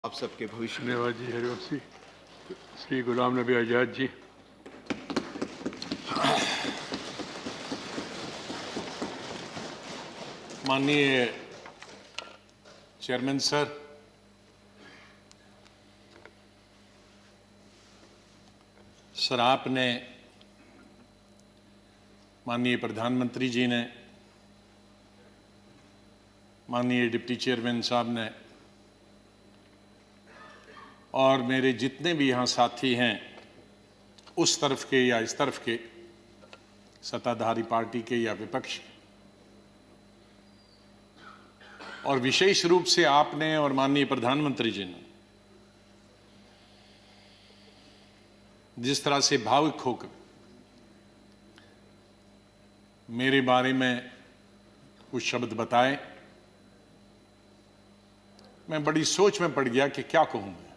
आप सबके भविष्य में। धन्यवाद जी हरिवंश जी। श्री गुलाम नबी आज़ाद जी। माननीय चेयरमैन सर, आपने, माननीय प्रधानमंत्री जी ने, माननीय डिप्टी चेयरमैन साहब ने और मेरे जितने भी यहाँ साथी हैं, उस तरफ के या इस तरफ के, सत्ताधारी पार्टी के या विपक्ष के, और विशेष रूप से आपने और माननीय प्रधानमंत्री जी ने जिस तरह से भावुक होकर मेरे बारे में कुछ शब्द बताए, मैं बड़ी सोच में पड़ गया कि क्या कहूंगा।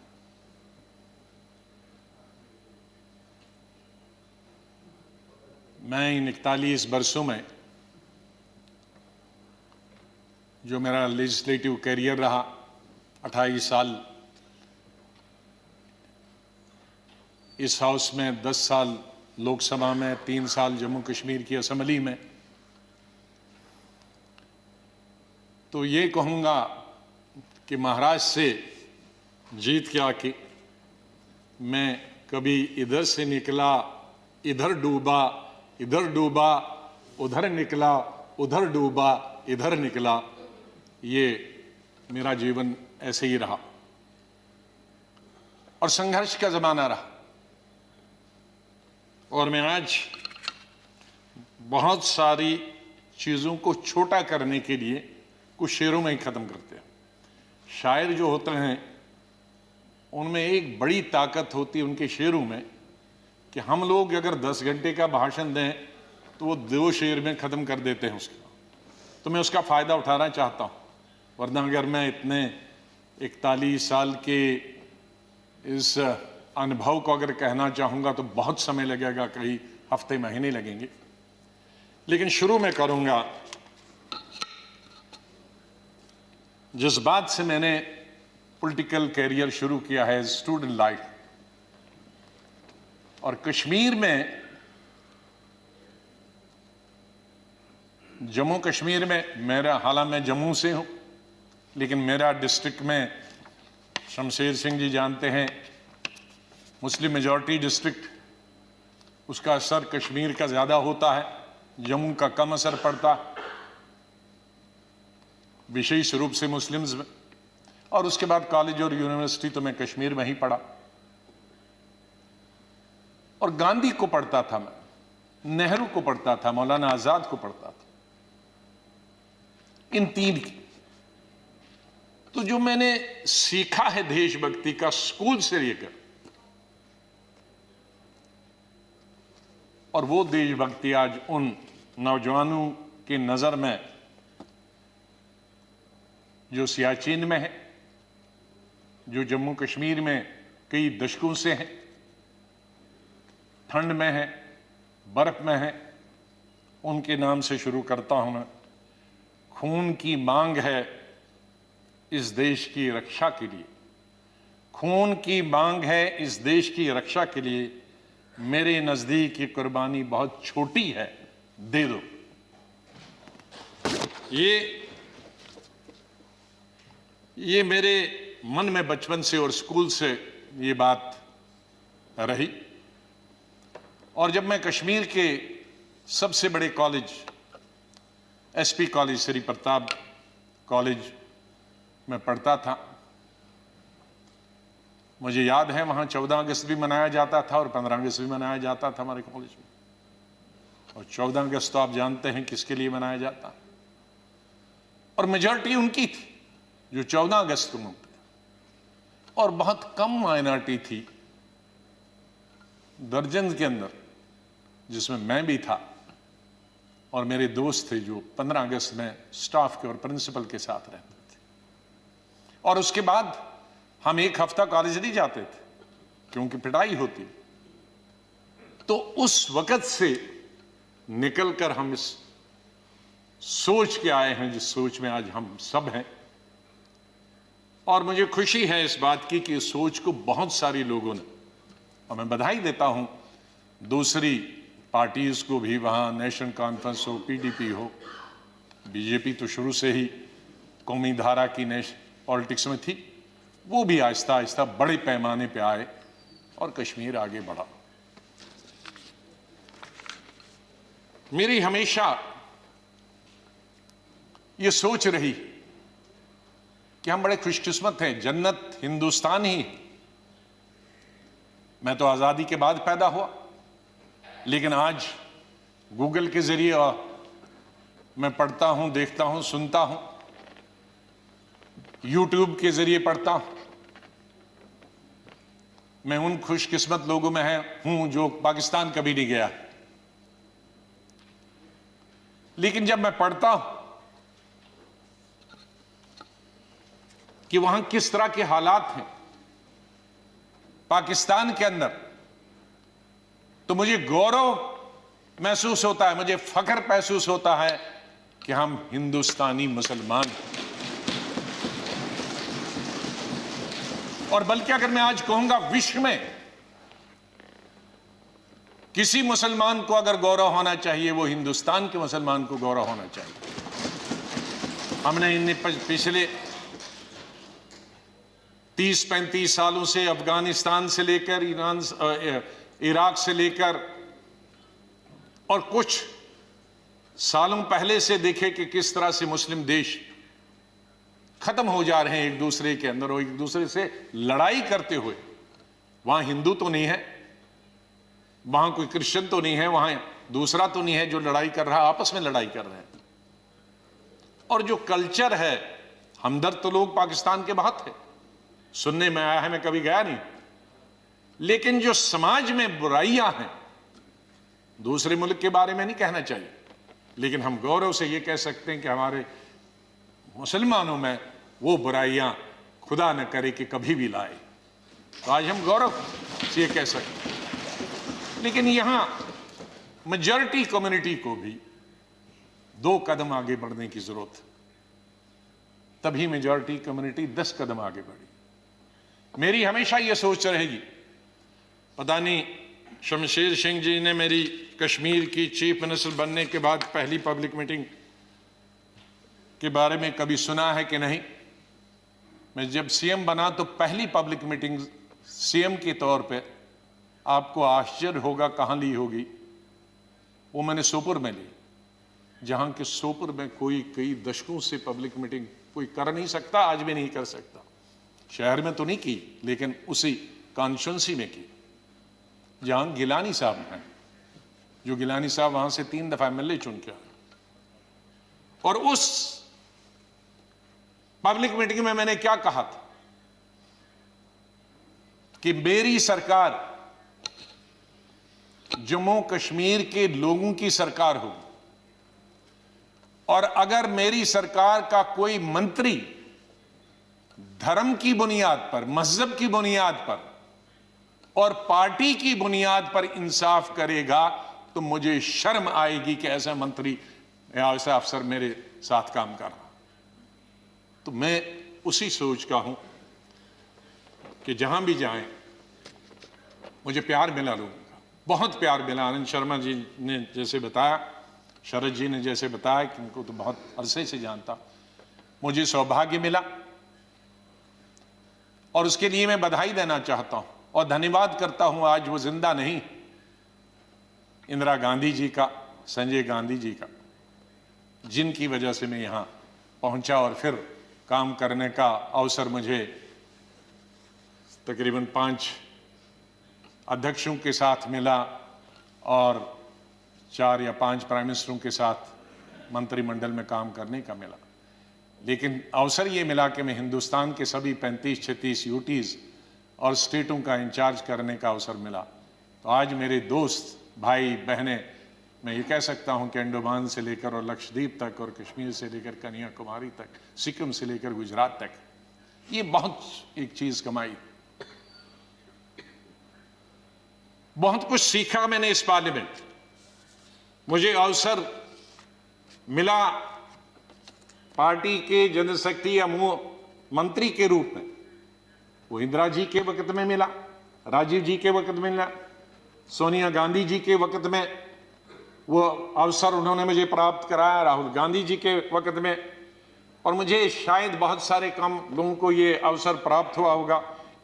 मैं इन 41 वर्षों में जो मेरा लेजिस्लेटिव कैरियर रहा, 28 साल इस हाउस में, 10 साल लोकसभा में, 3 साल जम्मू कश्मीर की असेंबली में, तो ये कहूँगा कि महाराष्ट्र से जीत के आके मैं कभी इधर से निकला, इधर डूबा, इधर डूबा, उधर निकला, उधर डूबा, इधर निकला, ये मेरा जीवन ऐसे ही रहा और संघर्ष का जमाना रहा। और मैं आज बहुत सारी चीज़ों को छोटा करने के लिए कुछ शेरों में ही ख़त्म करते हैं। शायर जो होते हैं उनमें एक बड़ी ताकत होती है उनके शेरों में कि हम लोग अगर 10 घंटे का भाषण दें तो वो 2 शेर में ख़त्म कर देते हैं उसका। तो मैं उसका फ़ायदा उठाना चाहता हूँ, वरना अगर मैं इतने 41 साल के इस अनुभव को अगर कहना चाहूँगा तो बहुत समय लगेगा, कई हफ्ते महीने लगेंगे। लेकिन शुरू में करूँगा जिस बात से मैंने पॉलिटिकल कैरियर शुरू किया है, स्टूडेंट लाइफ। और कश्मीर में, जम्मू कश्मीर में मेरा, हालांकि मैं जम्मू से हूँ, लेकिन मेरा डिस्ट्रिक्ट में, शमशेर सिंह जी जानते हैं, मुस्लिम मेजॉरिटी डिस्ट्रिक्ट, उसका असर कश्मीर का ज़्यादा होता है, जम्मू का कम असर पड़ता है, विशेष रूप से मुस्लिम्स में। और उसके बाद कॉलेज और यूनिवर्सिटी तो मैं कश्मीर में ही पढ़ा। और गांधी को पढ़ता था मैं, नेहरू को पढ़ता था, मौलाना आज़ाद को पढ़ता था, इन 3 की। तो जो मैंने सीखा है देशभक्ति का स्कूल से लेकर, और वो देशभक्ति आज उन नौजवानों की नजर में जो सियाचिन में है, जो जम्मू कश्मीर में कई दशकों से है, ठंड में है, बर्फ में है, उनके नाम से शुरू करता हूं मैं। खून की मांग है इस देश की रक्षा के लिए, खून की मांग है इस देश की रक्षा के लिए, मेरे नजदीक ये कुर्बानी बहुत छोटी है, दे दो। ये मेरे मन में बचपन से और स्कूल से ये बात रही। और जब मैं कश्मीर के सबसे बड़े college, SP college, Shri Pratap college में पढ़ता था, मुझे याद है वहाँ 14 अगस्त भी मनाया जाता था और 15 अगस्त भी मनाया जाता था हमारे कॉलेज में। और 14 अगस्त तो आप जानते हैं किसके लिए मनाया जाता, और मेजॉरिटी उनकी थी जो 14 अगस्त को मनाते, और बहुत कम माइनॉरिटी थी, दर्जन के अंदर, जिसमें मैं भी था और मेरे दोस्त थे जो 15 अगस्त में स्टाफ के और प्रिंसिपल के साथ रहते थे। और उसके बाद हम 1 हफ्ता कॉलेज नहीं जाते थे क्योंकि पिटाई होती। तो उस वक्त से निकलकर हम इस सोच के आए हैं जिस सोच में आज हम सब हैं, और मुझे खुशी है इस बात की कि इस सोच को बहुत सारे लोगों ने, और मैं बधाई देता हूं दूसरी पार्टीज को भी, वहां नेशनल कॉन्फ्रेंस हो, पीडीपी हो, बीजेपी तो शुरू से ही कौमी धारा की पॉलिटिक्स में थी, वो भी आहिस्ता आहिस्ता बड़े पैमाने पे आए और कश्मीर आगे बढ़ा। मेरी हमेशा ये सोच रही कि हम बड़े खुशकिस्मत हैं, जन्नत हिंदुस्तान ही है। मैं तो आजादी के बाद पैदा हुआ, लेकिन आज गूगल के जरिए मैं पढ़ता हूं, देखता हूं, सुनता हूं, यूट्यूब के जरिए पढ़ता हूं। मैं उन खुशकिस्मत लोगों में हूं जो पाकिस्तान कभी नहीं गया, लेकिन जब मैं पढ़ता हूं कि वहां किस तरह के हालात हैं पाकिस्तान के अंदर, तो मुझे गौरव महसूस होता है, मुझे फख्र महसूस होता है कि हम हिंदुस्तानी मुसलमान हैं। और बल्कि अगर मैं आज कहूंगा विश्व में किसी मुसलमान को अगर गौरव होना चाहिए, वो हिंदुस्तान के मुसलमान को गौरव होना चाहिए। हमने इन पिछले 30-35 सालों से अफगानिस्तान से लेकर इराक से लेकर और कुछ सालों पहले से देखे कि किस तरह से मुस्लिम देश खत्म हो जा रहे हैं एक दूसरे के अंदर और एक दूसरे से लड़ाई करते हुए। वहां हिंदू तो नहीं है, वहां कोई क्रिश्चियन तो नहीं है, वहां दूसरा तो नहीं है जो लड़ाई कर रहा है, आपस में लड़ाई कर रहे हैं। और जो कल्चर है, हमदर्द तो लोग पाकिस्तान के बहुत है, सुनने में आया है, मैं कभी गया नहीं, लेकिन जो समाज में बुराइयां हैं, दूसरे मुल्क के बारे में नहीं कहना चाहिए, लेकिन हम गौरव से ये कह सकते हैं कि हमारे मुसलमानों में वो बुराइयां खुदा न करे कि कभी भी लाए। तो आज हम गौरव से ये कह सकते हैं। लेकिन यहां मेजॉरिटी कम्युनिटी को भी 2 कदम आगे बढ़ने की जरूरत है, तभी मेजॉरिटी कम्युनिटी 10 कदम आगे बढ़ी। मेरी हमेशा ये सोच रहेगी, पता नहीं शमशेर सिंह जी ने मेरी कश्मीर की चीफ मिनिस्टर बनने के बाद पहली पब्लिक मीटिंग के बारे में कभी सुना है कि नहीं। मैं जब सीएम बना तो पहली पब्लिक मीटिंग सीएम के तौर पे, आपको आश्चर्य होगा कहां ली होगी, वो मैंने सोपुर में ली, जहां के सोपुर में कोई कई दशकों से पब्लिक मीटिंग कोई कर नहीं सकता, आज भी नहीं कर सकता। शहर में तो नहीं की, लेकिन उसी कॉन्स्टिट्यूंसी में की जहां गिलानी साहब हैं, जो गिलानी साहब वहां से 3 दफा एमएलए चुन के आए। और उस पब्लिक मीटिंग में मैंने क्या कहा था कि मेरी सरकार जम्मू कश्मीर के लोगों की सरकार होगी, और अगर मेरी सरकार का कोई मंत्री धर्म की बुनियाद पर, मजहब की बुनियाद पर और पार्टी की बुनियाद पर इंसाफ करेगा, तो मुझे शर्म आएगी कि ऐसा मंत्री या ऐसा अफसर मेरे साथ काम कर रहा। तो मैं उसी सोच का हूं कि जहां भी जाएं मुझे प्यार मिला लोगों का, बहुत प्यार मिला। आनंद शर्मा जी ने जैसे बताया, शरद जी ने जैसे बताया कि उनको तो बहुत अरसे से जानता, मुझे सौभाग्य मिला और उसके लिए मैं बधाई देना चाहता हूं और धन्यवाद करता हूं। आज वो जिंदा नहीं, इंदिरा गांधी जी का, संजय गांधी जी का, जिनकी वजह से मैं यहां पहुंचा और फिर काम करने का अवसर मुझे तकरीबन 5 अध्यक्षों के साथ मिला और 4 या 5 प्राइम मिनिस्टरों के साथ मंत्रिमंडल में काम करने का मिला। लेकिन अवसर ये मिला कि मैं हिंदुस्तान के सभी 35-36 यूटीज और स्टेटों का इंचार्ज करने का अवसर मिला। तो आज मेरे दोस्त, भाई, बहनें, मैं ये कह सकता हूं कि अंडमान से लेकर और लक्षद्वीप तक और कश्मीर से लेकर कन्याकुमारी तक, सिक्किम से लेकर गुजरात तक, ये बहुत एक चीज कमाई, बहुत कुछ सीखा मैंने इस पार्लियामेंट। मुझे अवसर मिला पार्टी के जनशक्ति या मंत्री के रूप में, वो इंदिरा जी के वक्त में मिला, राजीव जी के वक्त में मिला, सोनिया गांधी जी के वक्त में वो अवसर उन्होंने मुझे प्राप्त कराया, राहुल गांधी जी के वक्त में, और मुझे शायद बहुत सारे कम लोगों को ये अवसर प्राप्त हुआ होगा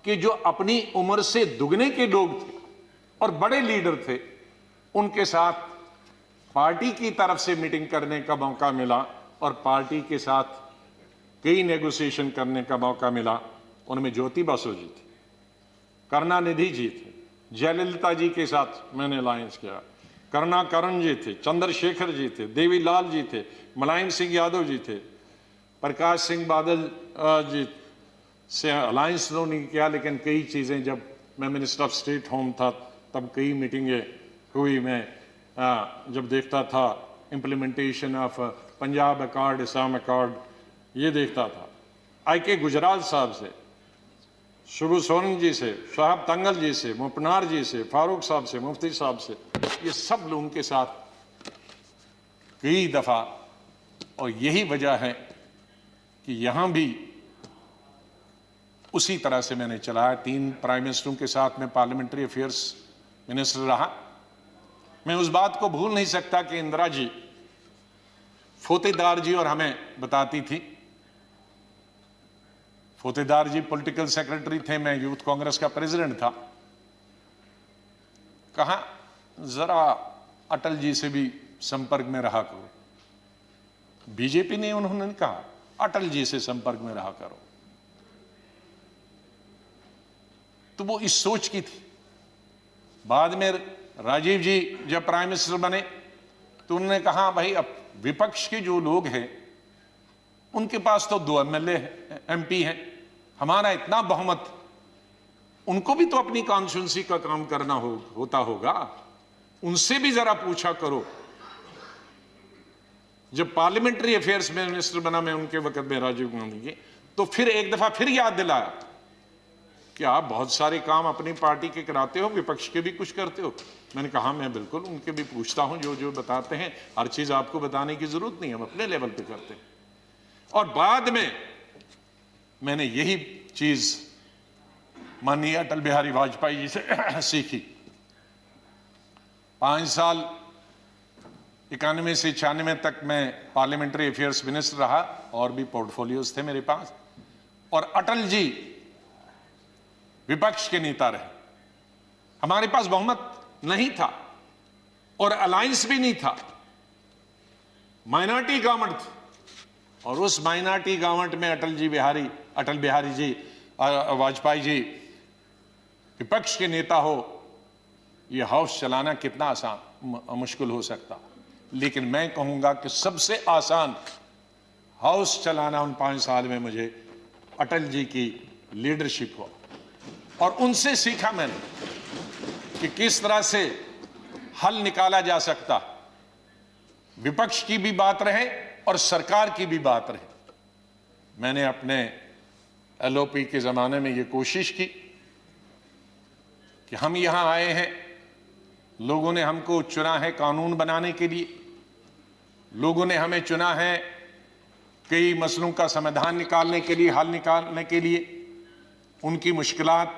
कि जो अपनी उम्र से दुगने के लोग थे और बड़े लीडर थे, उनके साथ पार्टी की तरफ से मीटिंग करने का मौका मिला और पार्टी के साथ कई नेगोशिएशन करने का मौका मिला। उनमें ज्योति बसु जी थी, करुणानिधि जी थे, जयललिता जी के साथ मैंने अलायंस किया, करुणाकरण जी थे, चंद्रशेखर जी थे, देवीलाल जी थे, मुलायम सिंह यादव जी थे, प्रकाश सिंह बादल जी से अलायंस तो नहीं किया, लेकिन कई चीज़ें, जब मैं मिनिस्टर ऑफ स्टेट होम था तब कई मीटिंगें हुई। मैं जब देखता था implementation of Punjab accord, Assam accord, ये देखता था। आई.के. गुजराल साहब से, शुभू सोरेन जी से, शाहब तंगल जी से, मुपनार जी से, फारूक साहब से, मुफ्ती साहब से, ये सब लोगों के साथ कई दफ़ा, और यही वजह है कि यहाँ भी उसी तरह से मैंने चलाया। 3 प्राइम मिनिस्टरों के साथ मैं पार्लियामेंट्री अफेयर्स मिनिस्टर रहा। मैं उस बात को भूल नहीं सकता कि इंदिरा जी फोतेदार जी और हमें बताती थी। फोतेदार जी पॉलिटिकल सेक्रेटरी थे, मैं यूथ कांग्रेस का प्रेसिडेंट था। कहा जरा अटल जी से भी संपर्क में रहा करो। बीजेपी ने, उन्होंने कहा अटल जी से संपर्क में रहा करो। तो वो इस सोच की थी। बाद में राजीव जी जब प्राइम मिनिस्टर बने तो उन्होंने कहा भाई अब विपक्ष के जो लोग हैं उनके पास तो 2 एमएलए एमपी हैं, हमारा इतना बहुमत, उनको भी तो अपनी कॉन्स्टिट्यूंसी का काम करना होता होगा, उनसे भी जरा पूछा करो। जब पार्लियामेंट्री अफेयर्स में मिनिस्टर बना मैं उनके वक्त में, राजीव गांधी के, तो फिर एक दफा फिर याद दिलाया कि आप बहुत सारे काम अपनी पार्टी के कराते हो, विपक्ष के भी कुछ करते हो। मैंने कहा मैं बिल्कुल उनके भी पूछता हूं, जो जो बताते हैं, हर चीज आपको बताने की जरूरत नहीं, हम अपने लेवल पे करते हैं। और बाद में मैंने यही चीज माननीय अटल बिहारी वाजपेयी जी से सीखी। 5 साल 91 से 96 तक मैं पार्लियामेंट्री अफेयर्स मिनिस्टर रहा, और भी पोर्टफोलियोज थे मेरे पास। और अटल जी विपक्ष के नेता रहे, हमारे पास बहुमत नहीं था और अलायंस भी नहीं था, माइनॉरिटी गवर्नमेंट थी। और उस माइनॉरिटी गवर्नमेंट में अटल बिहारी जी वाजपेयी जी विपक्ष के नेता हो, यह हाउस चलाना कितना आसान मुश्किल हो सकता। लेकिन मैं कहूंगा कि सबसे आसान हाउस चलाना उन 5 साल में मुझे अटल जी की लीडरशिप हुआ, और उनसे सीखा मैंने कि किस तरह से हल निकाला जा सकता, विपक्ष की भी बात रहे और सरकार की भी बात रहे। मैंने अपने एलओपी के जमाने में यह कोशिश की कि हम यहां आए हैं, लोगों ने हमको चुना है कानून बनाने के लिए, लोगों ने हमें चुना है कई मसलों का समाधान निकालने के लिए, हल निकालने के लिए, उनकी मुश्किलात,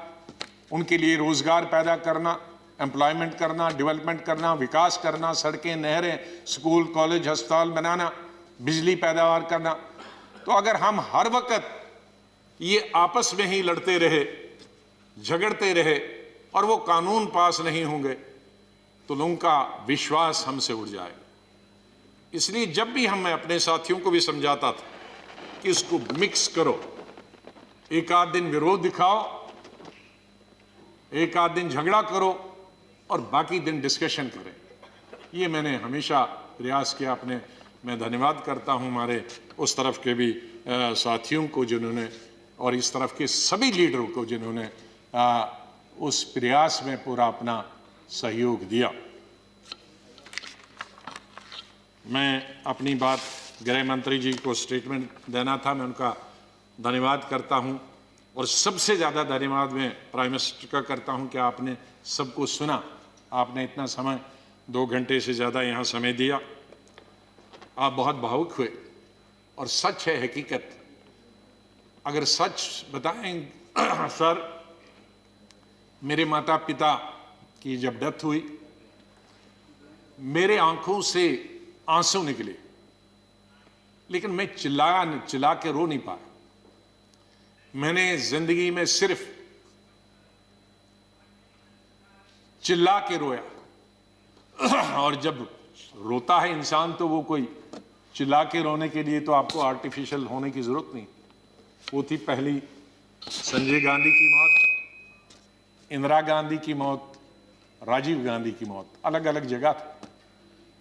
उनके लिए रोजगार पैदा करना, एम्प्लॉयमेंट करना, डेवलपमेंट करना, विकास करना, सड़कें, नहरें, स्कूल, कॉलेज, अस्पताल बनाना, बिजली पैदावार करना। तो अगर हम हर वक्त ये आपस में ही लड़ते रहे, झगड़ते रहे और वो कानून पास नहीं होंगे तो लोगों का विश्वास हमसे उड़ जाएगा। इसलिए जब भी मैं अपने साथियों को भी समझाता था कि इसको मिक्स करो, एक आध दिन विरोध दिखाओ, एक आध दिन झगड़ा करो और बाकी दिन डिस्कशन करें। ये मैंने हमेशा प्रयास किया अपने। मैं धन्यवाद करता हूं हमारे उस तरफ के भी साथियों को जिन्होंने, और इस तरफ के सभी लीडरों को जिन्होंने उस प्रयास में पूरा अपना सहयोग दिया। मैं अपनी बात गृह मंत्री जी को स्टेटमेंट देना था, मैं उनका धन्यवाद करता हूं, और सबसे ज़्यादा धन्यवाद मैं प्राइम मिनिस्टर का करता हूं कि आपने सबको सुना, आपने इतना समय 2 घंटे से ज़्यादा यहाँ समय दिया। आप बहुत भावुक हुए, और सच है, हकीकत, अगर सच बताएं सर, मेरे माता पिता की जब डेथ हुई, मेरे आंखों से आंसू निकले, लेकिन मैं चिल्ला के रो नहीं पाया। मैंने जिंदगी में सिर्फ चिल्ला के रोया। और जब रोता है इंसान तो वो कोई चिल्ला के रोने के लिए तो आपको आर्टिफिशियल होने की जरूरत नहीं। वो थी पहली संजय गांधी की मौत, इंदिरा गांधी की मौत, राजीव गांधी की मौत, अलग अलग जगह थी,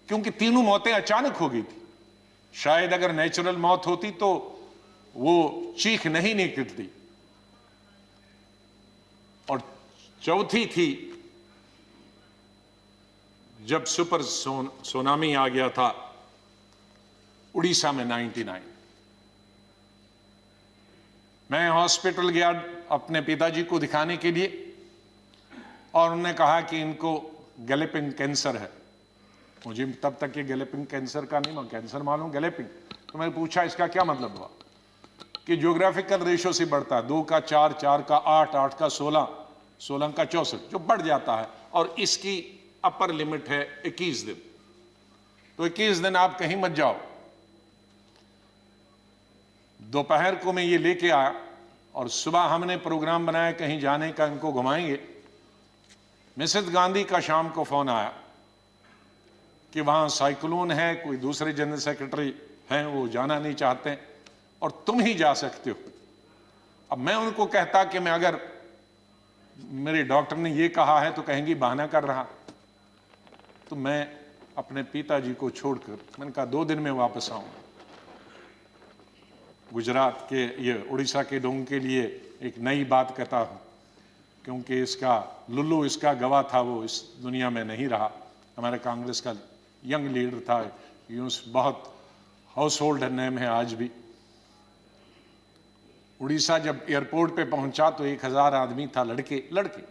क्योंकि तीनों मौतें अचानक हो गई थी। शायद अगर नेचुरल मौत होती तो वो चीख नहीं निकलती। और चौथी थी जब सुपर सुनामी आ गया था उड़ीसा में 99। मैं हॉस्पिटल गया अपने पिताजी को दिखाने के लिए और उन्होंने कहा कि इनको गैलेपिंग कैंसर है। मुझे तब तक ये गैलेपिंग कैंसर का नहीं, कैंसर मालूम, गैलेपिंग। तो मैंने पूछा इसका क्या मतलब हुआ, कि ज्योग्राफिकल रेशो से बढ़ता है, 2 का 4, 4 का 8, 8 का 16, 16 का 64, जो बढ़ जाता है, और इसकी अपर लिमिट है 21 दिन। तो 21 दिन आप कहीं मत जाओ। दोपहर को मैं ये लेके आया और सुबह हमने प्रोग्राम बनाया कहीं जाने का, इनको घुमाएंगे। मिसेस गांधी का शाम को फोन आया कि वहां साइक्लोन है, कोई दूसरे जनरल सेक्रेटरी हैं वो जाना नहीं चाहते और तुम ही जा सकते हो। अब मैं उनको कहता कि मैं अगर मेरे डॉक्टर ने ये कहा है तो कहेंगी बहाना कर रहा। तो मैं अपने पिताजी को छोड़कर मैंने कहा 2 दिन में वापस आऊंगा। गुजरात के ये उड़ीसा के लोगों के लिए एक नई बात कहता हूं, क्योंकि इसका लुल्लू इसका गवाह था, वो इस दुनिया में नहीं रहा। हमारे कांग्रेस का यंग लीडर था, यूं बहुत हाउस होल्ड नेम है आज भी। उड़ीसा जब एयरपोर्ट पे पहुंचा तो 1000 आदमी था, लड़के।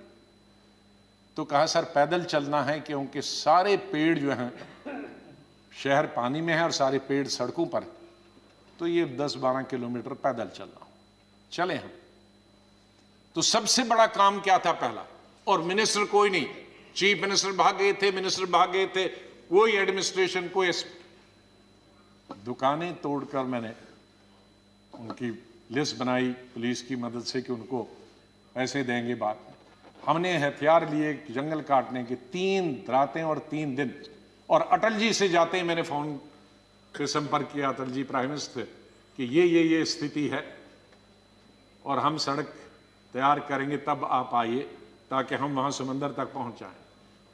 तो कहा सर पैदल चलना है, क्योंकि सारे पेड़ जो हैं, शहर पानी में है और सारे पेड़ सड़कों पर है, तो ये 10-12 किलोमीटर पैदल चलना। चले हम। तो सबसे बड़ा काम क्या था पहला, और मिनिस्टर कोई नहीं, चीफ मिनिस्टर भाग गए थे, मिनिस्टर भाग गए थे, कोई एडमिनिस्ट्रेशन, कोई दुकानें तोड़कर मैंने उनकी लिस्ट बनाई पुलिस की मदद से कि उनको पैसे देंगे बाद में। हमने हथियार लिए जंगल काटने के 3 रातें और 3 दिन। और अटल जी से जाते ही मैंने फोन पे संपर्क किया, अटल जी प्राइम मिनिस्टर, कि ये स्थिति है और हम सड़क तैयार करेंगे, तब आप आइए ताकि हम वहां समंदर तक पहुंच जाएं।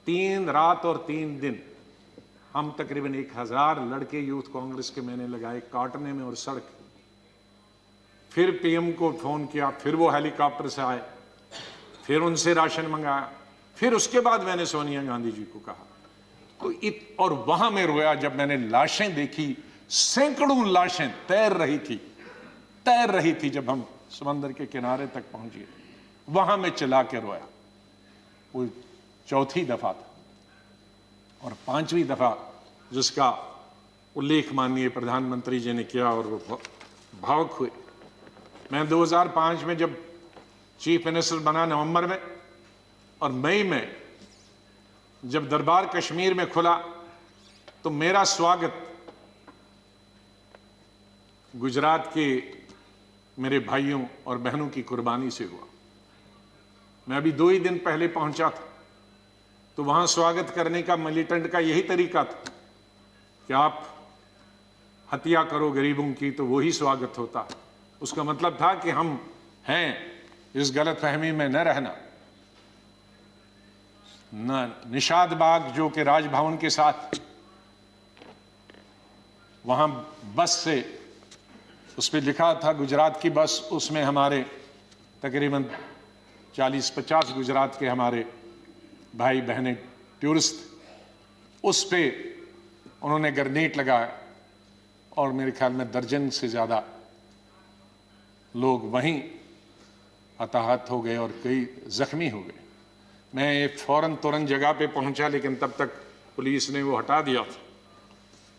3 रात और 3 दिन हम तकरीबन 1000 लड़के यूथ कांग्रेस के मैंने लगाए काटने में और सड़क। फिर पीएम को फोन किया, फिर वो हेलीकॉप्टर से आए, फिर उनसे राशन मंगाया, फिर उसके बाद मैंने सोनिया गांधी जी को कहा। तो और वहां मैं रोया जब मैंने लाशें देखी, सैकड़ों लाशें तैर रही थी जब हम समंदर के किनारे तक पहुंचे। वहां मैं चिल्ला के रोया। वो 4थी दफा था। और 5वीं दफा जिसका उल्लेख माननीय प्रधानमंत्री जी ने किया और वो भावुक हुए। मैं 2005 में जब चीफ मिनिस्टर बना नवंबर में, और मई में जब दरबार कश्मीर में खुला, तो मेरा स्वागत गुजरात के मेरे भाइयों और बहनों की कुर्बानी से हुआ। मैं अभी 2 ही दिन पहले पहुंचा था, तो वहां स्वागत करने का मिलिटेंट का यही तरीका था कि आप हत्या करो गरीबों की तो वही स्वागत होता। उसका मतलब था कि हम हैं, इस गलतफहमी में न रहना। निषाद बाग जो कि राजभवन के साथ, वहां बस से उस पर लिखा था गुजरात की बस, उसमें हमारे तकरीबन 40-50 गुजरात के हमारे भाई बहनें टूरिस्ट, उस पे उन्होंने ग्रेनेड लगाया और मेरे ख्याल में दर्जन से ज़्यादा लोग वहीं हताहत हो गए और कई जख्मी हो गए। मैं फौरन तुरंत जगह पे पहुंचा, लेकिन तब तक पुलिस ने वो हटा दिया था।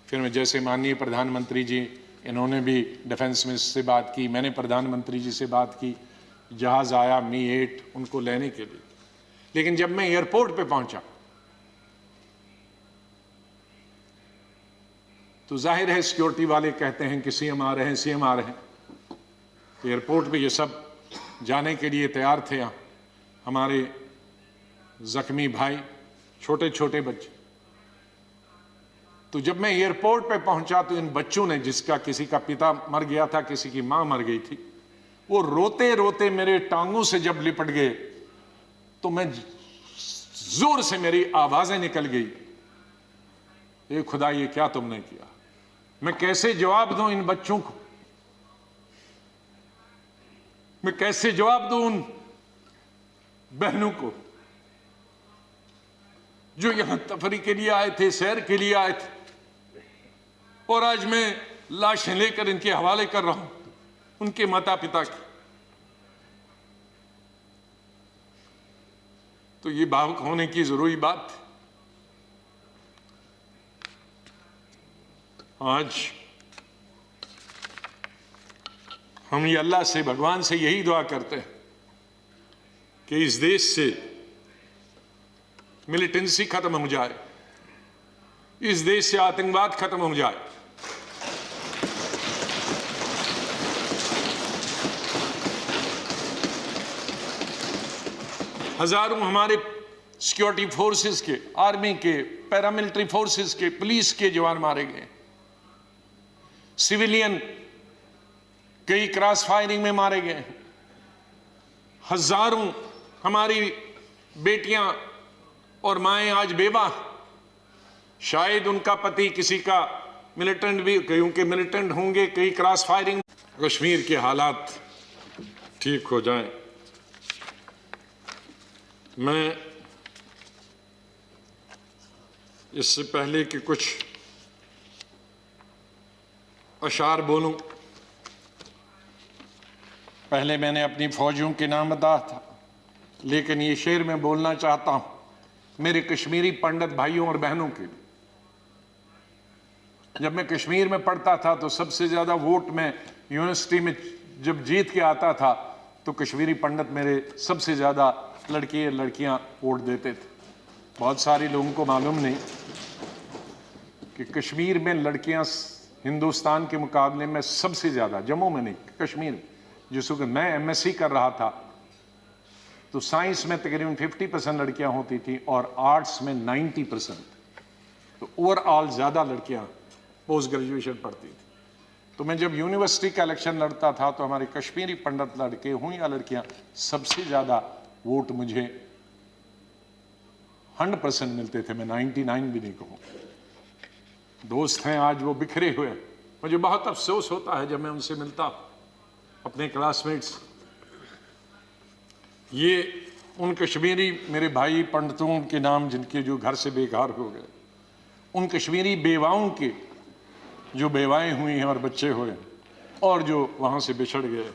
फिर मैं जैसे माननीय प्रधानमंत्री जी इन्होंने भी डिफेंस मिनिस्टर से बात की, मैंने प्रधानमंत्री जी से बात की, जहाज आया मी-8 उनको लेने के लिए। लेकिन जब मैं एयरपोर्ट पे पहुंचा तो जाहिर है सिक्योरिटी वाले कहते हैं कि सीएम आ रहे हैं, सीएम आ रहे हैं। तो एयरपोर्ट पे ये सब जाने के लिए तैयार थे। हमारे जख्मी भाई, छोटे छोटे बच्चे। तो जब मैं एयरपोर्ट पे पहुंचा तो इन बच्चों ने, जिसका किसी का पिता मर गया था, किसी की मां मर गई थी, वो रोते रोते मेरे टांगों से जब लिपट गए तो मैं जोर से, मेरी आवाजें निकल गई, ये खुदा ये क्या तुमने किया। मैं कैसे जवाब दूं इन बच्चों को, मैं कैसे जवाब दूं उन बहनों को जो यहां तफरी के लिए आए थे, सैर के लिए आए थे, और आज मैं लाशें लेकर इनके हवाले कर रहा हूं उनके माता पिता की। तो ये भावुक होने की जरूरी बात थी। आज हम ये अल्लाह से, भगवान से यही दुआ करते हैं कि इस देश से मिलिटेंसी खत्म हो जाए, इस देश से आतंकवाद खत्म हो जाए। हजारों हमारे सिक्योरिटी फोर्सेस के, आर्मी के, पैरामिलिट्री फोर्सेस के, पुलिस के जवान मारे गए, सिविलियन कई क्रॉस फायरिंग में मारे गए, हजारों हमारी बेटियां और माएं आज बेवा, शायद उनका पति किसी का मिलिटेंट भी, क्योंकि मिलिटेंट होंगे, कई क्रॉस फायरिंग। कश्मीर के हालात ठीक हो जाएं। मैं इससे पहले कि कुछ अशार बोलूं, पहले मैंने अपनी फौजियों के नाम बताया था, लेकिन ये शेर मैं बोलना चाहता हूं मेरे कश्मीरी पंडित भाइयों और बहनों के लिए। जब मैं कश्मीर में पढ़ता था तो सबसे ज्यादा वोट में यूनिवर्सिटी में जब जीत के आता था तो कश्मीरी पंडित मेरे सबसे ज्यादा लड़के लड़कियां वोट देते थे। बहुत सारे लोगों को मालूम नहीं कि कश्मीर में लड़कियां हिंदुस्तान के मुकाबले में सबसे ज्यादा, जम्मू में नहीं, कश्मीर में, जिस वक्त मैं एमएससी कर रहा था तो साइंस में तकरीबन 50% लड़कियां होती थी और आर्ट्स में 90%। तो ओवरऑल ज्यादा लड़कियां पोस्ट ग्रेजुएशन पढ़ती थी। तो मैं जब यूनिवर्सिटी का इलेक्शन लड़ता था तो हमारे कश्मीरी पंडित लड़के हों या लड़कियां, सबसे ज्यादा वोट मुझे 100% मिलते थे। मैं 99 भी नहीं कहूं। दोस्त हैं आज वो बिखरे हुए, मुझे बहुत अफसोस होता है जब मैं उनसे मिलता अपने क्लासमेट्स। ये उन कश्मीरी मेरे भाई पंडितों के नाम जिनके जो घर से बेघर हो गए, उन कश्मीरी बेवाओं के जो बेवाएं हुई हैं और बच्चे हुए और जो वहां से बिछड़ गए,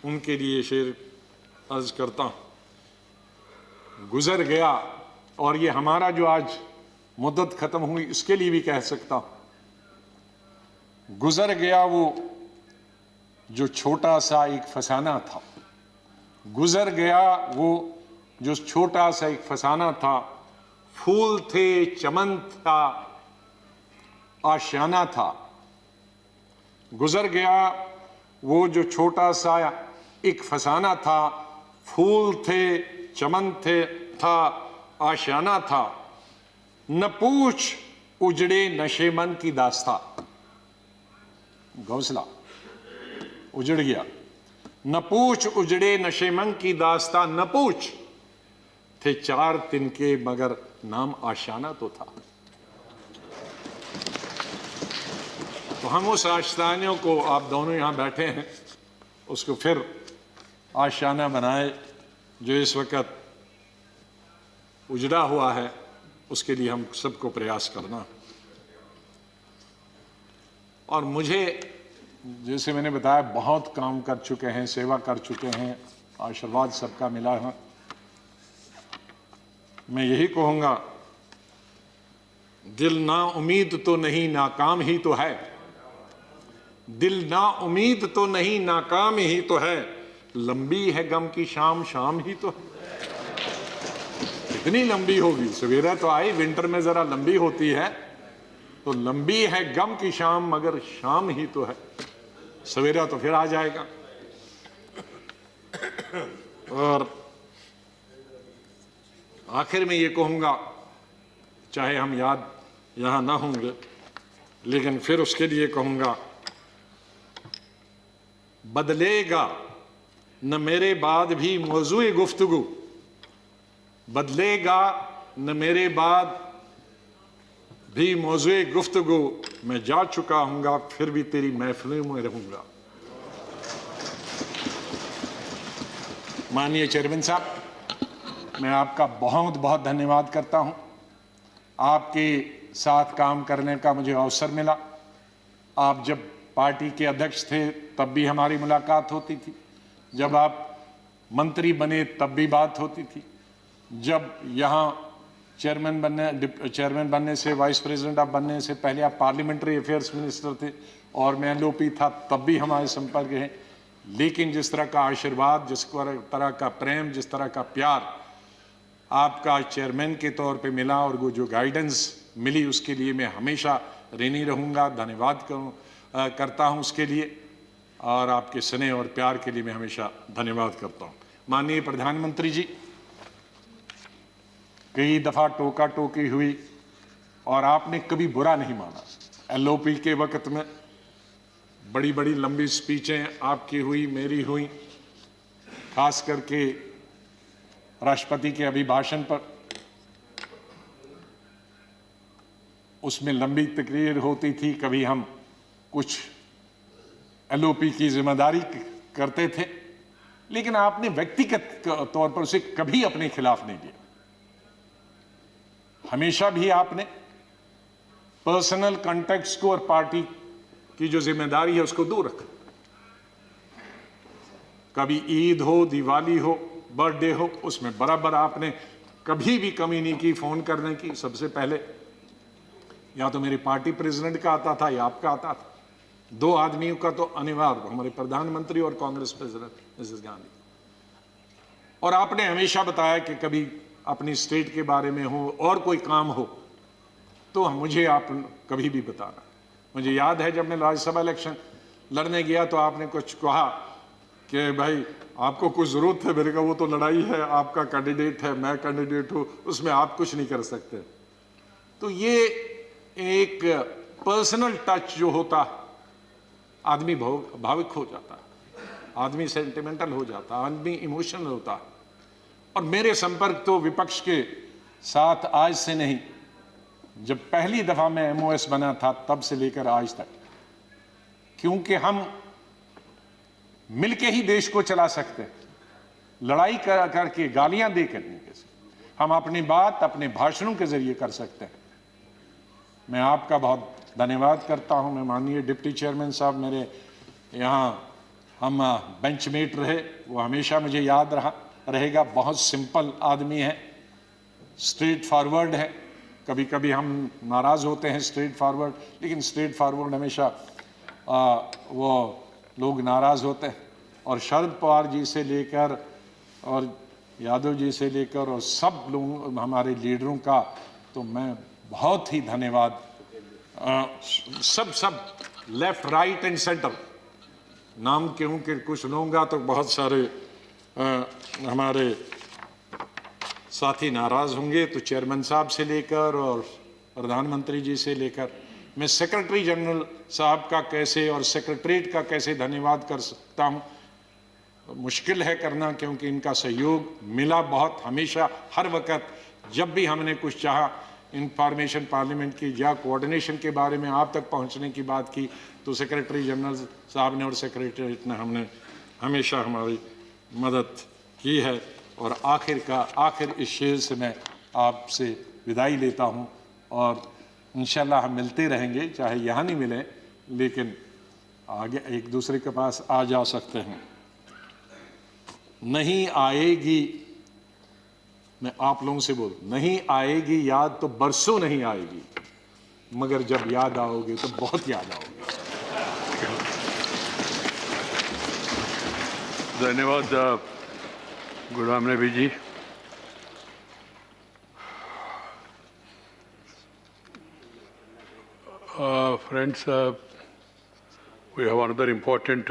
उनके लिए शेर अर्ज करता हूं। गुजर गया, और ये हमारा जो आज मुद्दत खत्म हुई इसके लिए भी कह सकता हूं, गुजर गया वो जो छोटा सा एक फसाना था, गुजर गया वो जो छोटा सा एक फसाना था। फूल थे, चमन था, आशियाना था। गुजर गया वो जो छोटा सा एक फसाना था, फूल थे, चमन थे, था, आशियाना था। न पूछ उजड़े नशे मन की दास्ता, घोंसला उजड़ गया। न पूछ उजड़े नशे मन की दास्ता, न पूछ थे 4 तिनके मगर नाम आशियाना तो था। तो हम उस आशियाने को, आप दोनों यहां बैठे हैं, उसको फिर आशियाना बनाए जो इस वक्त उजड़ा हुआ है, उसके लिए हम सबको प्रयास करना। और मुझे, जैसे मैंने बताया, बहुत काम कर चुके हैं, सेवा कर चुके हैं, आशीर्वाद सबका मिला है। मैं यही कहूंगा, दिल ना उम्मीद तो नहीं, नाकाम ही तो है। दिल ना उम्मीद तो नहीं, नाकाम ही तो है, लंबी है गम की शाम, शाम ही तो है। कितनी लंबी होगी? सवेरा तो आई, विंटर में जरा लंबी होती है, तो लंबी है गम की शाम, मगर शाम ही तो है, सवेरा तो फिर आ जाएगा। और आखिर में ये कहूंगा, चाहे हम याद यहां ना होंगे, लेकिन फिर उसके लिए कहूंगा, बदलेगा न मेरे बाद भी मौजूए गुफ्तगू, बदलेगा न मेरे बाद भी मौजूए गुफ्तगू, मैं जा चुका हूंगा फिर भी तेरी महफिलों में रहूंगा। माननीय चेयरमैन साहब, मैं आपका बहुत बहुत धन्यवाद करता हूं। आपके साथ काम करने का मुझे अवसर मिला। आप जब पार्टी के अध्यक्ष थे तब भी हमारी मुलाकात होती थी, जब आप मंत्री बने तब भी बात होती थी, जब यहाँ चेयरमैन बनने से, वाइस प्रेसिडेंट आप बनने से पहले आप पार्लियामेंट्री अफेयर्स मिनिस्टर थे और मैं एलओपी था, तब भी हमारे संपर्क है। लेकिन जिस तरह का आशीर्वाद, जिस तरह का प्रेम, जिस तरह का प्यार आपका चेयरमैन के तौर पे मिला और वो जो गाइडेंस मिली, उसके लिए मैं हमेशा ऋणी रहूँगा। धन्यवाद करता हूँ उसके लिए, और आपके स्नेह और प्यार के लिए मैं हमेशा धन्यवाद करता हूँ। माननीय प्रधानमंत्री जी, कई दफ़ा टोका टोकी हुई और आपने कभी बुरा नहीं माना। एलओपी के वक्त में बड़ी बड़ी लंबी स्पीचें आपकी हुई, मेरी हुई, खास करके राष्ट्रपति के अभिभाषण पर, उसमें लंबी तकरीर होती थी। कभी हम कुछ एलओपी की जिम्मेदारी करते थे, लेकिन आपने व्यक्तिगत तौर पर उसे कभी अपने खिलाफ नहीं लिया। हमेशा भी आपने पर्सनल कॉन्टेक्ट्स को और पार्टी की जो जिम्मेदारी है उसको दूर रखा। कभी ईद हो, दिवाली हो, बर्थडे हो, उसमें बराबर आपने कभी भी कमी नहीं की फोन करने की। सबसे पहले या तो मेरे पार्टी प्रेसिडेंट का आता था या आपका आता था। दो आदमियों का तो अनिवार्य, हमारे प्रधानमंत्री और कांग्रेस प्रेसिडेंट मिसेस गांधी। और आपने हमेशा बताया कि कभी अपनी स्टेट के बारे में हो और कोई काम हो तो मुझे आप कभी भी बताना। मुझे याद है जब मैं राज्यसभा इलेक्शन लड़ने गया तो आपने कुछ कहा कि भाई आपको कुछ जरूरत है। मेरे का वो तो लड़ाई है, आपका कैंडिडेट है, मैं कैंडिडेट हूं, उसमें आप कुछ नहीं कर सकते। तो ये एक पर्सनल टच जो होता, आदमी भावुक हो जाता है, आदमी सेंटिमेंटल हो जाता है, आदमी इमोशनल होता है। और मेरे संपर्क तो विपक्ष के साथ आज से नहीं, जब पहली दफा मैं एमओएस बना था तब से लेकर आज तक, क्योंकि हम मिलके ही देश को चला सकते हैं। लड़ाई करके, गालियां दे करने के, हम अपनी बात अपने भाषणों के जरिए कर सकते हैं। मैं आपका बहुत धन्यवाद करता हूं। मैं माननीय डिप्टी चेयरमैन साहब, मेरे यहाँ हम बेंचमेट रहे, वो हमेशा मुझे याद रहेगा। बहुत सिंपल आदमी है, स्ट्रेट फॉरवर्ड है। कभी कभी हम नाराज होते हैं स्ट्रेट फॉरवर्ड, लेकिन स्ट्रेट फॉरवर्ड हमेशा वो लोग नाराज होते हैं। और शरद पवार जी से लेकर और यादव जी से लेकर और सब लोग हमारे लीडरों का तो मैं बहुत ही धन्यवाद, सब लेफ्ट राइट एंड सेंटर, नाम क्यों कि कुछ लूँगा तो बहुत सारे हमारे साथी नाराज होंगे। तो चेयरमैन साहब से लेकर और प्रधानमंत्री जी से लेकर, मैं सेक्रेटरी जनरल साहब का कैसे और सेक्रेटरीट का कैसे धन्यवाद कर सकता हूँ, मुश्किल है करना, क्योंकि इनका सहयोग मिला बहुत हमेशा। हर वक्त जब भी हमने कुछ चाहा, इंफॉर्मेशन पार्लियामेंट की या कोऑर्डिनेशन के बारे में आप तक पहुंचने की बात की, तो सेक्रेटरी जनरल साहब ने और सेक्रेटरीट ने हमने हमेशा हमारी मदद की है। और आखिर इस शेर से मैं आपसे विदाई लेता हूं, और इंशाल्लाह हम मिलते रहेंगे, चाहे यहाँ नहीं मिले लेकिन आगे एक दूसरे के पास आ जा सकते हैं। नहीं आएगी, मैं आप लोगों से बोल, नहीं आएगी याद तो बरसों नहीं आएगी, मगर जब याद आओगे तो बहुत याद आओगे। धन्यवाद Ghulam Nabi ji. Friends, we have another important